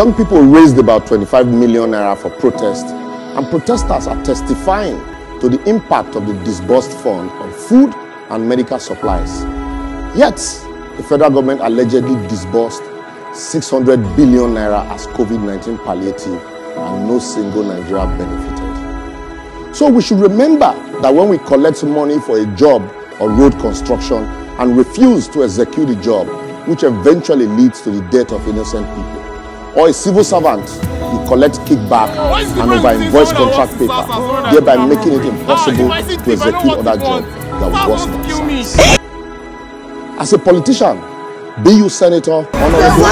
Young people raised about 25 million naira for protest, and protesters are testifying to the impact of the disbursed fund on food and medical supplies. Yet, the federal government allegedly disbursed 600 billion naira as COVID-19 palliative, and no single Nigeria benefited. So we should remember that when we collect money for a job or road construction and refuse to execute the job, which eventually leads to the death of innocent people, or a civil servant, you collect kickback and over-invoice contract paper, thereby making it impossible to execute other jobs that will worsen themselves. As a politician, be you senator, honorable,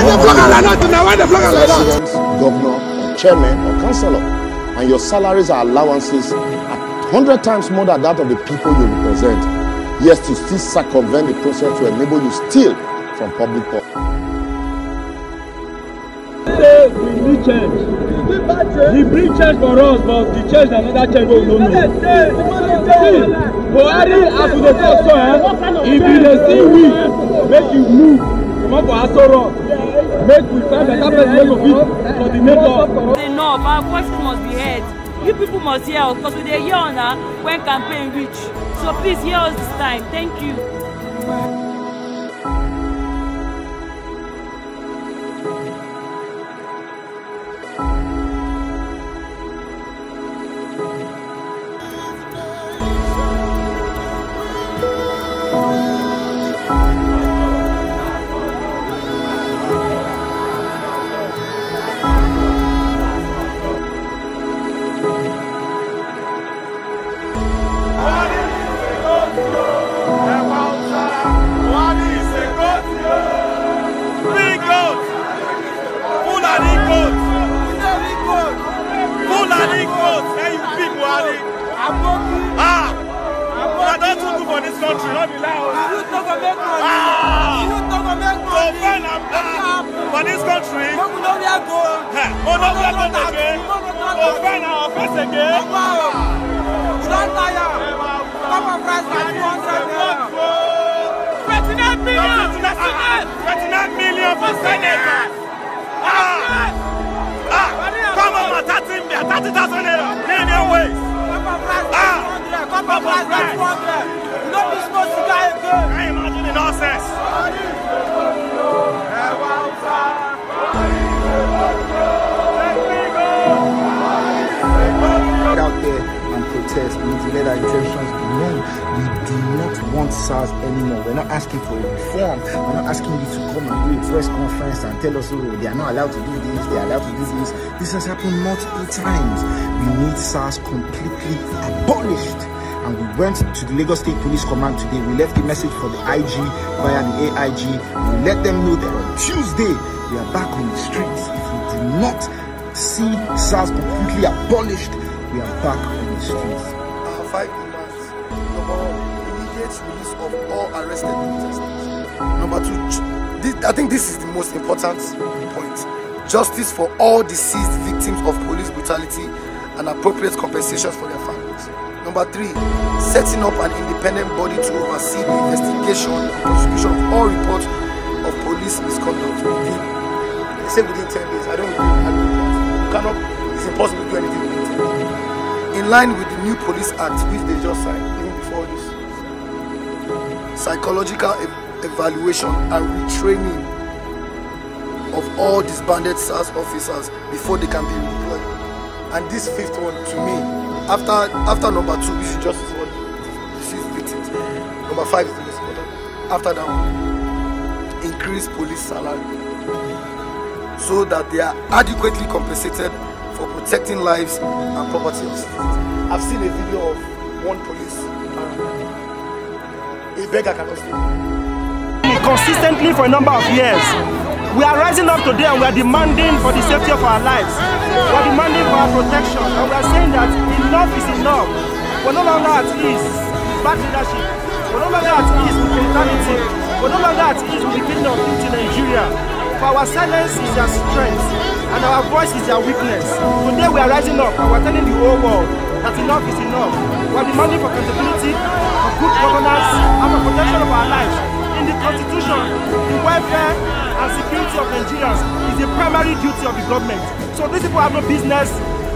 president, governor, or chairman, or councillor, and your salaries or allowances are 100 times more than that of the people you represent, yes, you still circumvent the process to enable you steal from public power. We need change. He bring change for us, but the change na another change we don't know. See, Buhari as we dey talk so, if you dey see we, make you move, come up for Aso Rock, make we find better place wey go fit coordinate us. Enough, our voices must be heard. You people must hear us, because we dey hear una when campaign reach. So please hear us this time. Thank you. For this country, million for Senate. Come on, 30,000 naira. Million ways. No business to guy again. Can you imagine the nonsense? Out there and protest. We need to let our intentions be known. We do not want SARS anymore. We're not asking for a reform. We're not asking you to come and do a press conference and tell us, oh, they are not allowed to do this, they are allowed to do this. This has happened multiple times. We need SARS completely abolished. And we went to the Lagos State Police Command today. We left a message for the IG via the AIG. We let them know that on Tuesday, we are back on the streets. If we do not see SARS completely abolished, we are back on the streets. 5 demands. Number 1, immediate release of all arrested protesters. Number 2, I think this is the most important point. Justice for all deceased victims of police brutality and appropriate compensations for their families. Number 3, setting up an independent body to oversee the investigation and prosecution of all reports of police misconduct within 10 days. I don't agree. It's impossible to do anything within 10 days. In line with the new Police Act, which they just signed, even before this, psychological evaluation and retraining of all disbanded SARS officers before they can be redeployed. And this 5th one, to me, after number 2, which is justice for deceased victims, number 5 is the most important. After that one, increase police salary so that they are adequately compensated for protecting lives and property of citizens. I've seen a video of one police, a beggar cannot stay. Consistently for a number of years, we are rising up today and we are demanding for the safety of our lives. We are demanding for our protection, and we are saying that enough is enough. We're no longer at ease with bad leadership. We're no longer at ease with brutality. We're no longer at ease with the kingdom of beauty in Nigeria. For our silence is their strength, and our voice is their weakness. Today we are rising up and we are telling the whole world that enough is enough. We are demanding for accountability, for good governance, and for protection of our lives. In the Constitution, the welfare, and security of Nigerians is the primary duty of the government. So these people have no business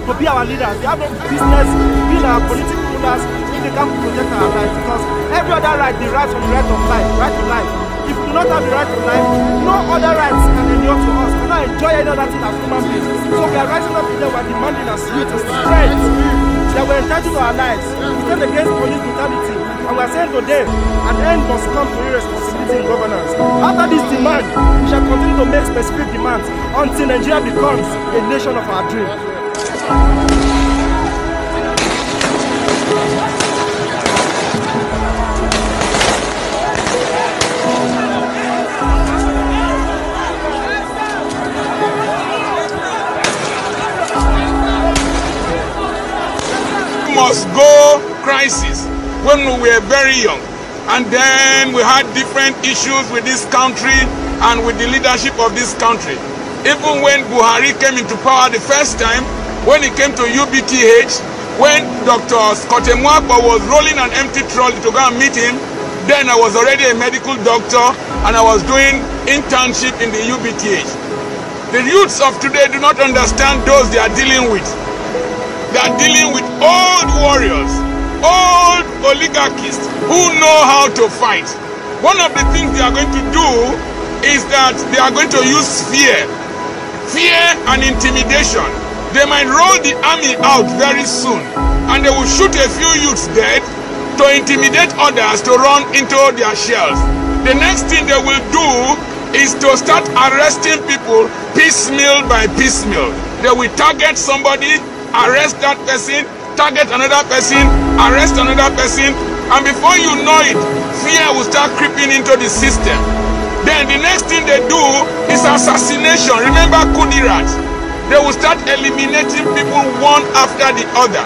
to be our leaders. They have no business being our political rulers if they can't protect our lives. Because every other right derives from the right of life, right to life. If we do not have the right to life, no other rights can endure to us. We do not enjoy any other thing as human beings. So we are rising up today, we are demanding as youth to strength that we're entitled to our lives. We stand against police brutality. And we are saying today, an end must come to irresponsibility in governance. After this demand, we shall continue to make specific demands until Nigeria becomes a nation of our dream. Must go crisis when we were very young, and then we had different issues with this country and with the leadership of this country. Even when Buhari came into power the first time, when he came to UBTH, when Dr. Scott Mwapa was rolling an empty trolley to go and meet him, then I was already a medical doctor and I was doing internship in the UBTH. The youths of today do not understand those they are dealing with. They are dealing with old warriors, old oligarchists who know how to fight. One of the things they are going to do is that they are going to use fear and intimidation. They might roll the army out very soon and they will shoot a few youths dead to intimidate others to run into their shells. The next thing they will do is to start arresting people piecemeal by piecemeal. They will target somebody, arrest that person, target another person, arrest another person, and before you know it, fear will start creeping into the system. Then the next thing they do is assassination. Remember Kudirat? They will start eliminating people one after the other.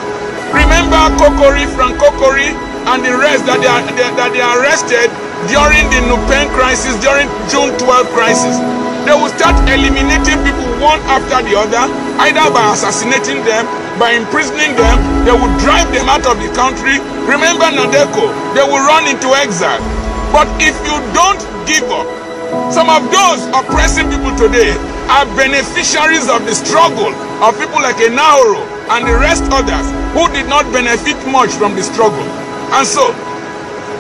Remember Kokori, Frank Kokori, and the rest that they arrested during the Nupen crisis, during June 12 crisis. They will start eliminating people one after the other, either by assassinating them, by imprisoning them. They will drive them out of the country. Remember Nadeko, they will run into exile. But if you don't give up, some of those oppressing people today are beneficiaries of the struggle of people like Enahoro and the rest others who did not benefit much from the struggle. And so,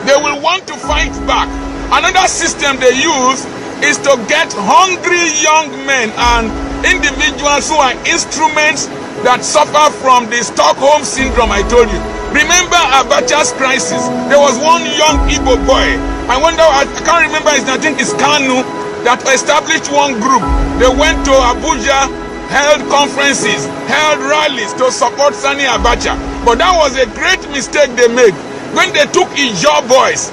they will want to fight back. Another system they use is to get hungry young men and individuals who are instruments that suffer from the Stockholm syndrome I told you. Remember Abacha's crisis? There was one young Igbo boy. I can't remember his name, I think it's Kanu, that established one group. They went to Abuja, held conferences, held rallies to support Sani Abacha. But that was a great mistake they made. When they took Ijaw boys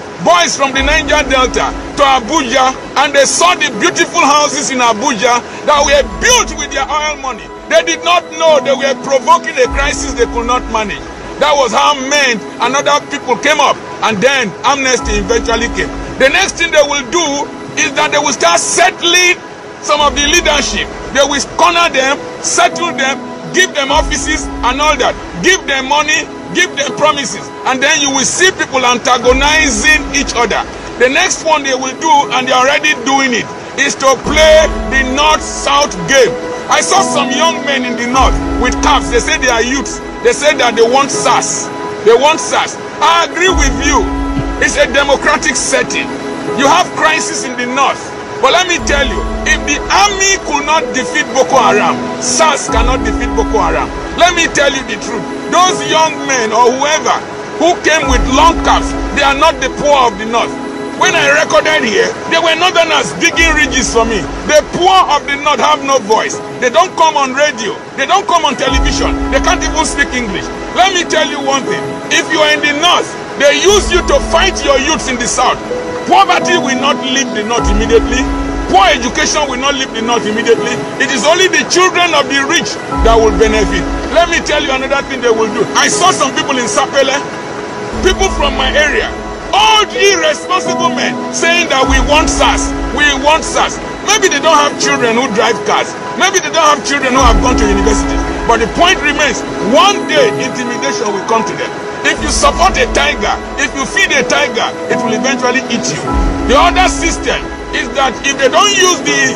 from the Niger Delta to Abuja, and they saw the beautiful houses in Abuja that were built with their oil money, they did not know they were provoking a crisis they could not manage. That was how men and other people came up, and then amnesty eventually came. The next thing they will do is that they will start settling some of the leadership. They will corner them, settle them, give them offices and all that, give them money, give them promises, and then you will see people antagonizing each other. The next one they will do, and they're already doing it, is to play the North-South game. I saw some young men in the North with caps. They say they are youths. They say that they want SARS. They want SARS. I agree with you. It's a democratic setting. You have crisis in the North. But let me tell you, if the army could not defeat Boko Haram, SARS cannot defeat Boko Haram. Let me tell you the truth. Those young men or whoever who came with long caps, they are not the poor of the North. When I recorded here, they were Northerners digging ridges for me. The poor of the North have no voice. They don't come on radio. They don't come on television. They can't even speak English. Let me tell you one thing. If you are in the North, they use you to fight your youths in the South. Poverty will not leave the North immediately. Poor education will not leave the North immediately. It is only the children of the rich that will benefit. Let me tell you another thing they will do. I saw some people in Sapele, people from my area, old irresponsible men saying that we want SARS, we want SARS. Maybe they don't have children who drive cars. Maybe they don't have children who have gone to universities. But the point remains, one day intimidation will come to them. If you support a tiger, if you feed a tiger, it will eventually eat you. The other system is that if they don't use the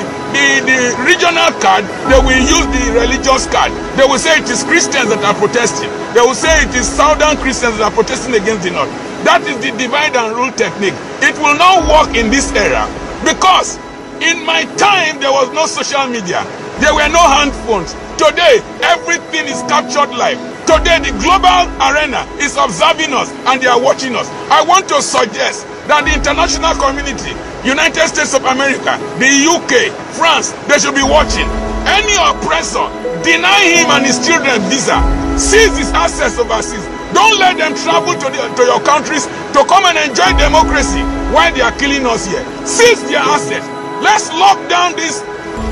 regional card, they will use the religious card. They will say it is Christians that are protesting. They will say it is Southern Christians that are protesting against the North. That is the divide and rule technique. It will not work in this era because in my time there was no social media. There were no hand phones. Today, everything is captured live. Today, the global arena is observing us and they are watching us. I want to suggest that the international community, United States of America, the UK, France, they should be watching. Any oppressor, deny him and his children visa. Seize his assets overseas. Don't let them travel to your countries to come and enjoy democracy while they are killing us here. Seize their assets. Let's lock down these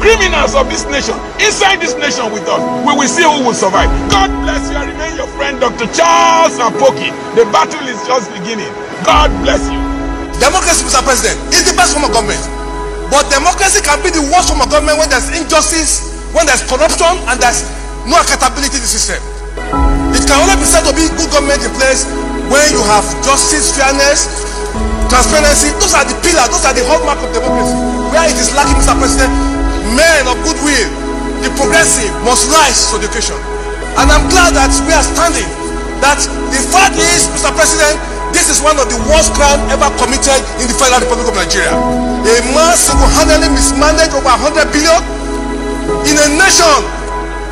criminals of this nation inside this nation with us. We will see who will survive. God bless you. I remain your friend, Dr. Charles Apoki. The battle is just beginning. God bless you. Democracy, Mr. President, is the best form of government. But democracy can be the worst form of government when there's injustice, when there's corruption, and there's no accountability in the system. It can only be said to be good government in place when you have justice, fairness, transparency. Those are the pillars, those are the hallmark of democracy. Where it is lacking, Mr. President, men of goodwill, the progressive, must rise to the occasion. And I'm glad that we are standing. That the fact is, Mr. President, this is one of the worst crimes ever committed in the Federal Republic of Nigeria. A man single-handedly mismanaged over 100 billion in a nation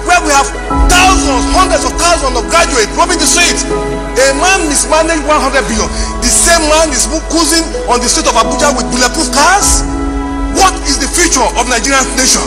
where we have thousands, hundreds of thousands of graduates roaming the streets. A man mismanaged 100 billion. The same man is cruising on the street of Abuja with bulletproof cars. What is the future of Nigerian nation?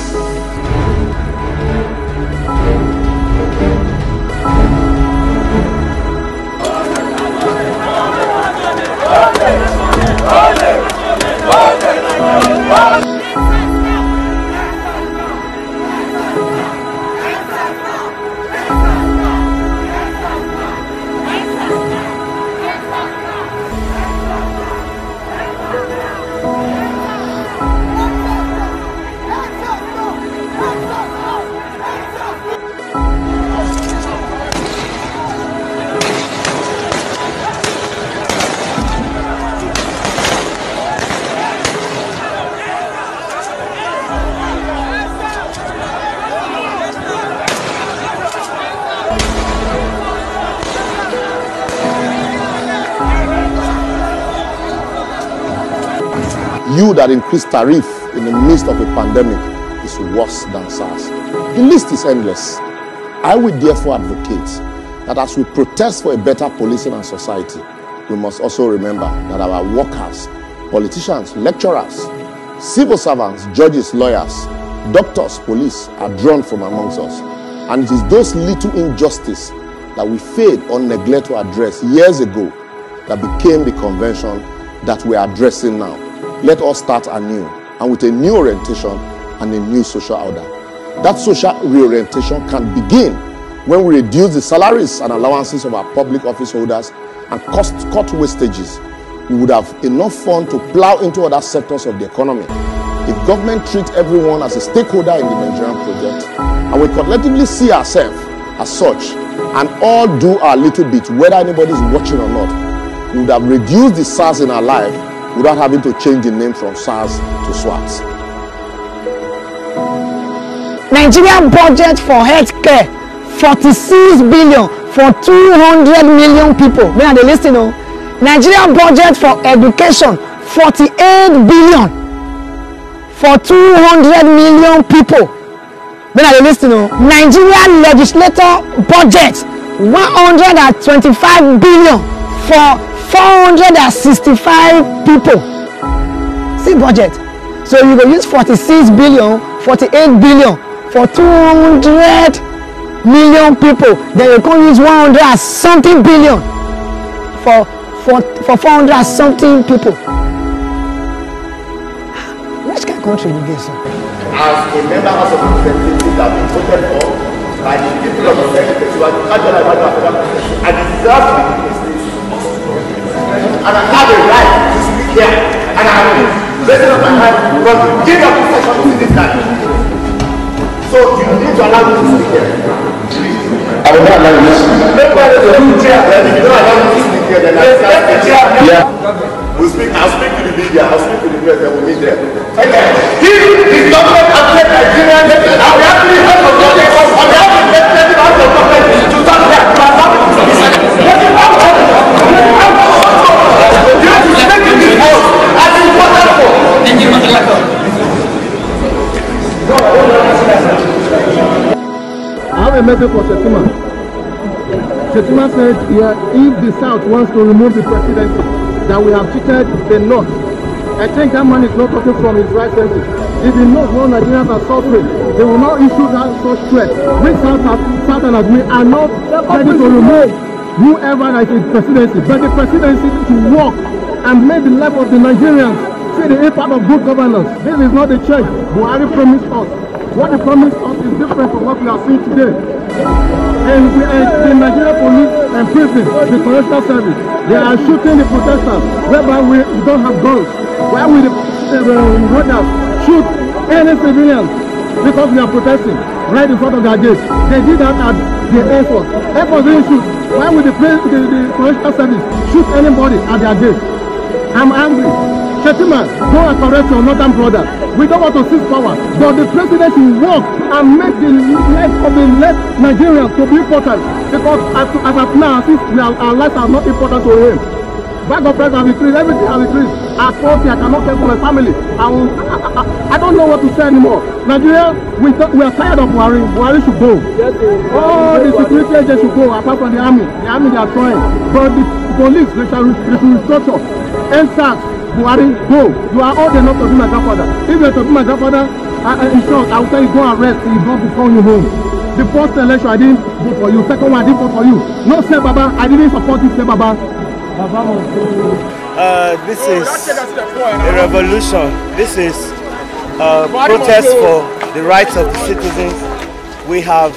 You that increased tariff in the midst of a pandemic is worse than SARS. The list is endless. I will therefore advocate that as we protest for a better policing and society, we must also remember that our workers, politicians, lecturers, civil servants, judges, lawyers, doctors, police are drawn from amongst us. And it is those little injustices that we failed or neglect to address years ago that became the convention that we are addressing now. Let us start anew and with a new orientation and a new social order. That social reorientation can begin when we reduce the salaries and allowances of our public office holders and cut wastages. We would have enough fund to plow into other sectors of the economy. If government treats everyone as a stakeholder in the Nigerian project, and we collectively see ourselves as such, and all do our little bit, whether anybody is watching or not, we would have reduced the SARS in our life without having to change the name from SARS to SWAT. Nigerian budget for healthcare, 46 billion for 200 million people. When are they listening? Nigerian budget for education, 48 billion for 200 million people. When are they listening? Nigerian legislator budget, 125 billion for 465 people. See budget. So you go use 46 billion, 48 billion for 200 million people. Then you can use 100 and something billion for 400 and something people. Which kind of country is this? As a member of the representatives that have been voted for by the people of the United States, I deserve to be in this state. And I have a right to speak here. And I have been raising up my hand from the beginning of this session to this time. So you need to allow me to speak here. I will not allow you to speak. If you don't allow me to speak here, then I will not speak here. I'll speak to the media, I'll speak to the press, and we'll meet there. This government has said Nigerians, and we actually have to get it on behalf of the president of the government to start there. I have a message for Shettima. Shettima said, yeah, if the South wants to remove the presidency, that we have cheated the North. I think that man is not talking from his right senses. If he knows what Nigerians are suffering, they will not issue that such threat. We Southerners, we are not ready to remove whoever is in presidency, but the presidency to work and make the life of the Nigerians see the impact of good governance. This is not the church Buhari promised us. What he promised us is different from what we are seeing today. And the Nigerian police and prison, the correctional service, they are shooting the protesters, whereby we don't have guns. Why will the roaders shoot any civilians because we are protesting right in front of their gates? They did that at the Air Force. Air Force didn't shoot. Why will the correctional service shoot anybody at their gates? I'm angry. Shettima, go and correct your northern brother. We don't want to seize power, but the president should work and make the life of the left Nigerians to be important. Because as of now, since our lives are not important to him. Bag of price has increased, everything has increased. At 40, I cannot care for my family. I don't know what to say anymore. Nigeria, we are tired of Buhari. Buhari should go. All the security agents should go, apart from the army. The army, they are trying. But the police, they should restructure. NSAS, Buhari, go. You are all enough to be my grandfather. If you are to be my grandfather, in short, I will tell you, go and rest. He don't become you home. The first election, I didn't vote for you. Second one, I didn't vote for you. No, say Baba, I didn't support you, say Baba. This is a revolution. This is a protest for the rights of the citizens. We have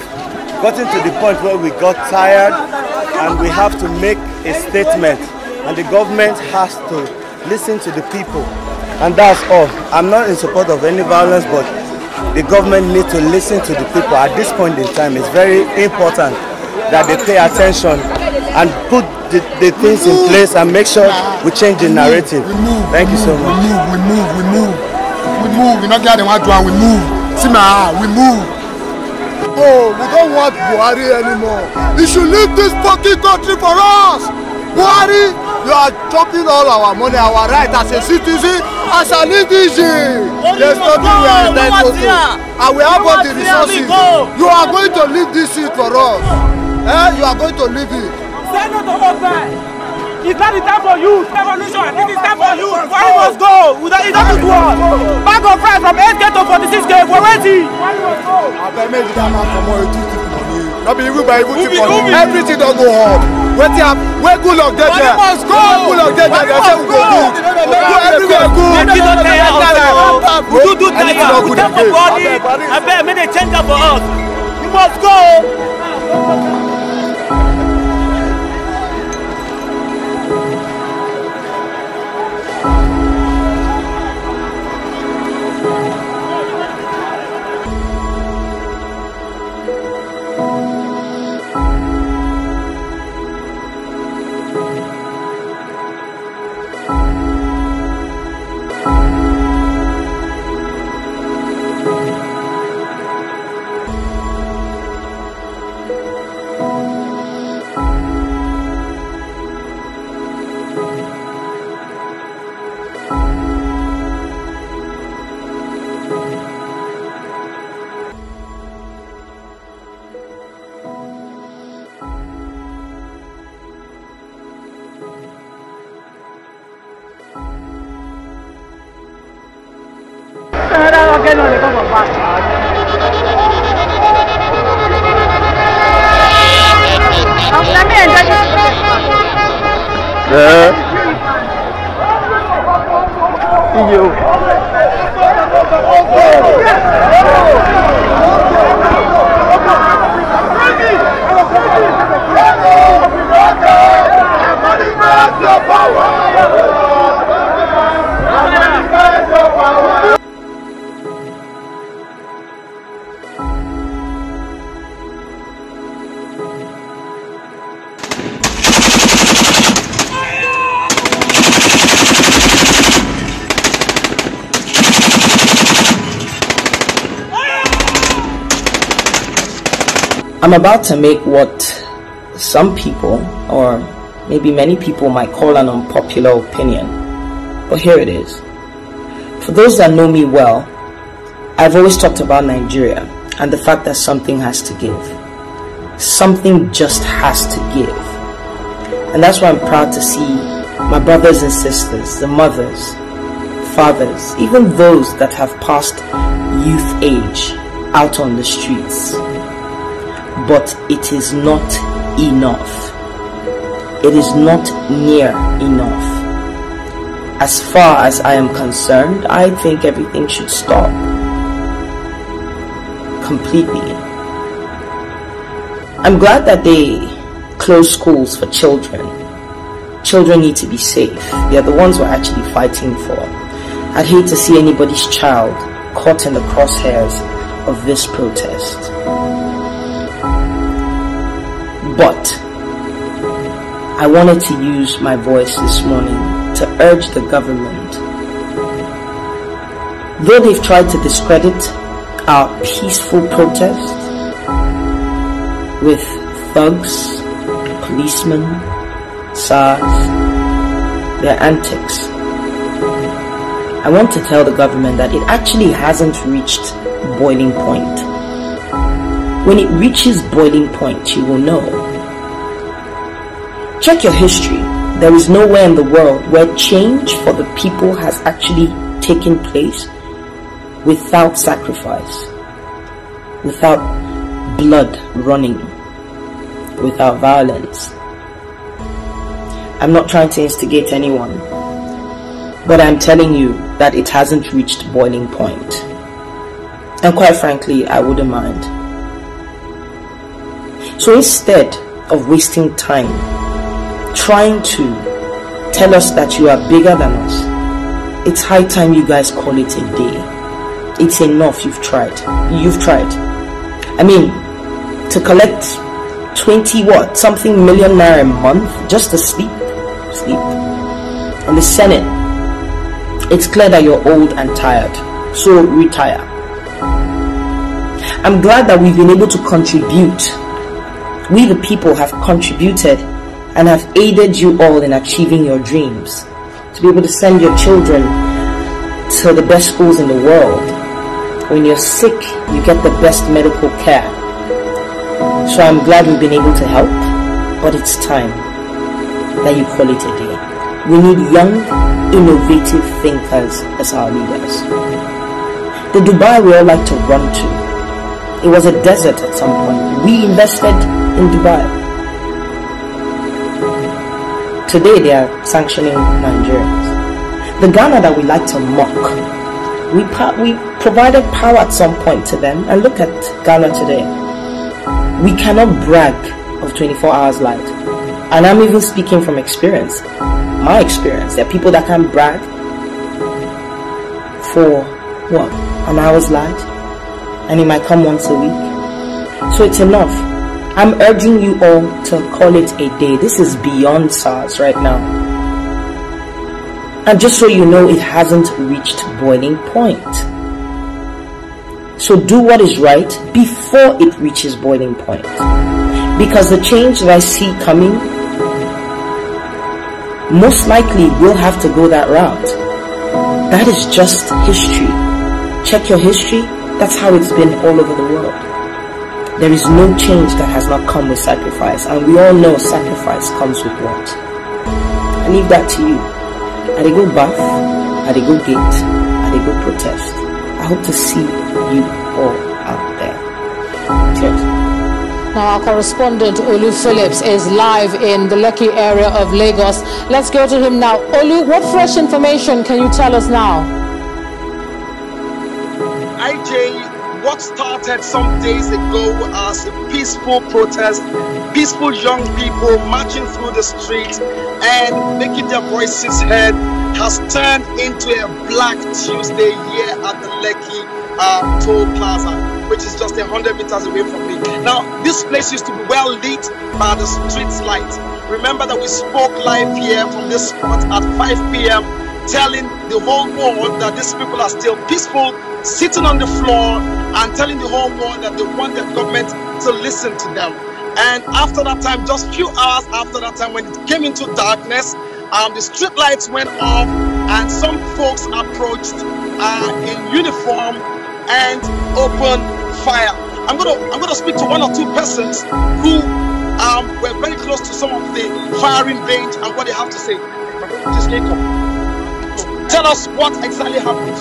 gotten to the point where we got tired and we have to make a statement, and the government has to listen to the people, and that's all. I'm not in support of any violence, but the government needs to listen to the people. At this point in time, it's very important that they pay attention and put the things in place and make sure we change the narrative. Thank you so much. We move. We not get the one to we move. See now, we move. Oh, we don't want Buhari anymore. He should leave this fucking country for us. Buhari, you are chopping all our money, our right as a citizen, as an indigenous. There's nothing we are entitled to. And we have all the resources. You are going to leave this seat for us. You are going to leave it. Say no to warfare. It's not the time for you. Revolution. It is time for you. Why you must go? It doesn't work. Bag of rice from 8K to 46K. We're ready. Why you must go? I bet maybe that man for more than 2 money. Not be even by even money. Everything don't go up. Where good luck get there? Must go. Good luck get there. They say we go good. Go everywhere good. Maybe don't tire us. We do tire. We tell for body. I bet make they change that for us. You must go. I'm about to make what some people, or maybe many people, might call an unpopular opinion. But here it is. For those that know me well, I've always talked about Nigeria and the fact that something has to give. Something just has to give. And that's why I'm proud to see my brothers and sisters, the mothers, fathers, even those that have passed youth age out on the streets. But it is not enough. It is not near enough. As far as I am concerned, I think everything should stop completely. I'm glad that they close schools for children. Children need to be safe. They're the ones we're actually fighting for. I'd hate to see anybody's child caught in the crosshairs of this protest. But I wanted to use my voice this morning to urge the government. Though they've tried to discredit our peaceful protest with thugs, policemen, SARS, their antics, I want to tell the government that it actually hasn't reached boiling point. When it reaches boiling point, you will know. Check your history. There is nowhere in the world where change for the people has actually taken place without sacrifice, without blood running, without violence. I'm not trying to instigate anyone, but I'm telling you that it hasn't reached boiling point. And quite frankly, I wouldn't mind. So instead of wasting time trying to tell us that you are bigger than us, it's high time you guys call it a day. It's enough. You've tried. I mean, to collect 20 million naira a month just to sleep. And the Senate, it's clear that you're old and tired, so retire. I'm glad that we've been able to contribute. We the people have contributed and have aided you all in achieving your dreams. To be able to send your children to the best schools in the world. When you're sick, you get the best medical care. So I'm glad we've been able to help, but it's time that you call it a day. We need young, innovative thinkers as our leaders. The Dubai we all like to run to. It was a desert at some point. We invested in Dubai. Today they are sanctioning Nigerians. The Ghana that we like to mock, we provided power at some point to them, and look at Ghana today. We cannot brag of 24 hours light. And I'm even speaking from experience. My experience. There are people that can brag for what? An hour's light? And it might come once a week. So it's enough. I'm urging you all to call it a day. This is beyond SARS right now. And just so you know, it hasn't reached boiling point. So do what is right before it reaches boiling point. Because the change that I see coming, most likely we'll have to go that route. That is just history. Check your history. That's how it's been all over the world. There is no change that has not come with sacrifice. And we all know sacrifice comes with what? I leave that to you. I go bath, I go gate, I go protest. I hope to see you all out there. Cheers. Now our correspondent Olu Phillips is live in the Lekki area of Lagos. Let's go to him now. Olu, what fresh information can you tell us now? IJ, what started some days ago as a peaceful protest, peaceful young people marching through the streets and making their voices heard, has turned into a Black Tuesday here at the Lekki Toll Plaza, which is just 100 meters away from me. Now, this place used to be well lit by the streets light. Remember that we spoke live here from this spot at 5 p.m. telling the whole world that these people are still peaceful, sitting on the floor and telling the whole world that they want the government to listen to them. And after that time, just few hours after that time, when it came into darkness, the street lights went off, and some folks approached in uniform and opened fire. I'm gonna speak to one or two persons who were very close to some of the firing range and what they have to say. Just tell us what exactly happened.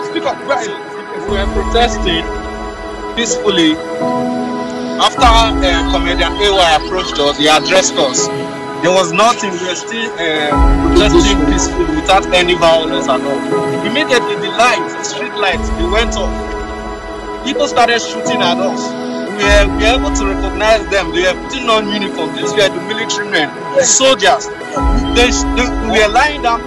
Speak up. Right. We were protesting peacefully. After comedian AY approached us, he addressed us. There was nothing. We were still protesting peacefully without any violence at all. Immediately, the street lights, they went off. People started shooting at us. We were able to recognize them. They were putting on uniform. These were the military men, the soldiers. We were lying down,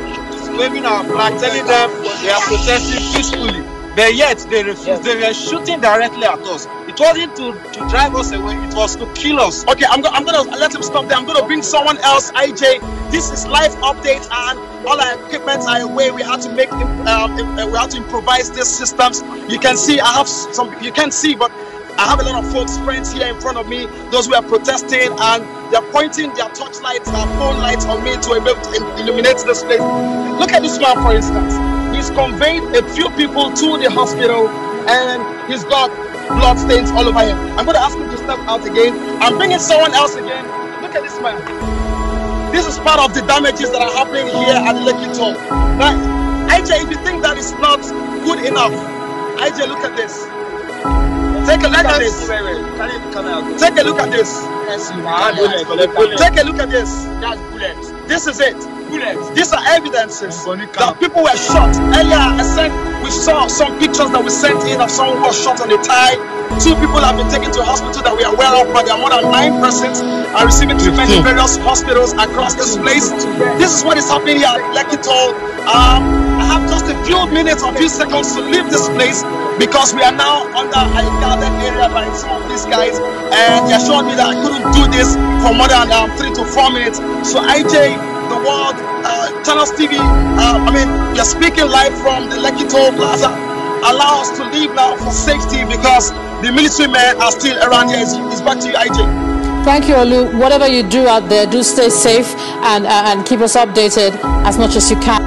waving our flag, telling them they are protesting peacefully. But yet they refused. They were shooting directly at us. It wasn't to drive us away. It was to kill us. Okay, I'm gonna let him stop there. I'm gonna bring someone else. IJ, this is live update, and all our equipment are away. We had to make we had to improvise these systems. You can see I have some. You can't see, but I have a lot of folks, friends here in front of me. Those who are protesting, and they're pointing their torchlights, their phone lights on me to be able to illuminate this place. Look at this man, for instance. He's conveyed a few people to the hospital, and he's got blood stains all over him. I'm going to ask him to step out again. I'm bringing someone else again. Look at this man. This is part of the damages that are happening here at Lekki Toll. Now, IJ, if you think that is not good enough, IJ, look at this. Take a look at this. Take a look at this. Take a look at this. That's bullets. This is it. These are evidences that people were shot. Earlier, we saw some pictures that we sent in of someone who was shot on the thigh. 2 people have been taken to a hospital that we are aware of, but there are more than 9 persons are receiving treatment in various hospitals across this place. This is what is happening here at Lekki Toll. I have just a few minutes or few seconds to leave this place because we are now under a guarded area by some of these guys, and they assured me that I couldn't do this for more than 3 to 4 minutes. So IJ, the world, Channels TV, we are speaking live from the Lekki Toll Plaza. Allow us to leave now for safety because the military men are still around here. It's back to you, IJ. Thank you, Olu. Whatever you do out there, do stay safe and keep us updated as much as you can.